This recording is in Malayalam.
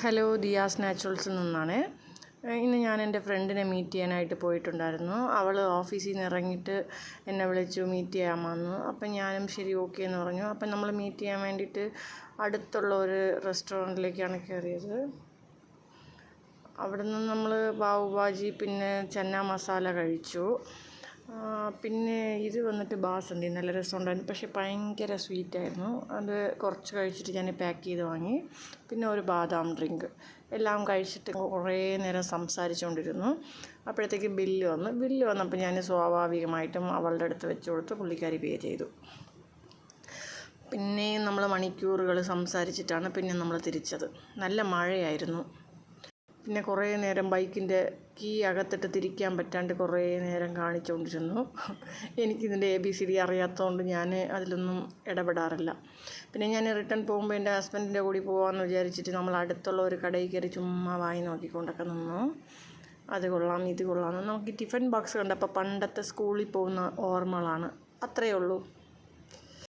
ഹലോ, ദിയാസ് നാച്ചുറൽസിൽ നിന്നാണ്. ഇന്ന് ഞാൻ എൻ്റെ ഫ്രണ്ടിനെ മീറ്റ് ചെയ്യാനായിട്ട് പോയിട്ടുണ്ടായിരുന്നു. അവൾ ഓഫീസിൽ നിന്ന് ഇറങ്ങിയിട്ട് എന്നെ വിളിച്ചു മീറ്റ് ചെയ്യാമെന്ന്. അപ്പം ഞാനും ശരി ഓക്കെ എന്ന് പറഞ്ഞു. അപ്പം നമ്മൾ മീറ്റ് ചെയ്യാൻ വേണ്ടിയിട്ട് അടുത്തുള്ള ഒരു റെസ്റ്റോറൻറ്റിലേക്കാണ് കയറിയത്. അവിടെ നിന്ന് നമ്മൾ പാവ് ഭാജി പിന്നെ ചന്ന മസാല കഴിച്ചു. പിന്നെ ഇത് വന്നിട്ട് ബാസന്തി നല്ല രസമുണ്ടായിരുന്നു, പക്ഷേ ഭയങ്കര സ്വീറ്റായിരുന്നു. അത് കുറച്ച് കഴിച്ചിട്ട് ഞാൻ പാക്ക് ചെയ്ത് വാങ്ങി. പിന്നെ ഒരു ബാദാം ഡ്രിങ്ക് എല്ലാം കഴിച്ചിട്ട് കുറേ നേരം സംസാരിച്ചുകൊണ്ടിരുന്നു. അപ്പോഴത്തേക്ക് ബില്ല് വന്നപ്പോൾ ഞാൻ സ്വാഭാവികമായിട്ടും അവളുടെ അടുത്ത് വെച്ച് കൊടുത്ത് പുള്ളിക്കാരി പേ ചെയ്തു. പിന്നെയും നമ്മൾ മണിക്കൂറുകൾ സംസാരിച്ചിട്ടാണ് പിന്നെ നമ്മൾ തിരിച്ചത്. നല്ല മഴയായിരുന്നു. പിന്നെ കുറേ നേരം ബൈക്കിൻ്റെ കീ അകത്തിട്ട് തിരിക്കാൻ പറ്റാണ്ട് കുറേ നേരം കാണിച്ചുകൊണ്ടിരുന്നു. എനിക്കിതിൻ്റെ ABCD അറിയാത്തതുകൊണ്ട് ഞാൻ അതിലൊന്നും ഇടപെടാറില്ല. പിന്നെ ഞാൻ റിട്ടേൺ പോകുമ്പോൾ എൻ്റെ ഹസ്ബൻഡിൻ്റെ കൂടി പോകാമെന്ന് വിചാരിച്ചിട്ട് നമ്മൾ അടുത്തുള്ള ഒരു കടയിൽ കയറി ചുമ്മാ വായി നോക്കിക്കൊണ്ടൊക്കെ നിന്നു. അത് കൊള്ളാം ഇത് കൊള്ളാം. നമുക്ക് ടിഫിൻ ബോക്സ് കണ്ടപ്പോൾ പണ്ടത്തെ സ്കൂളിൽ പോകുന്ന ഓർമ്മകളാണ്. അത്രയേ ഉള്ളൂ.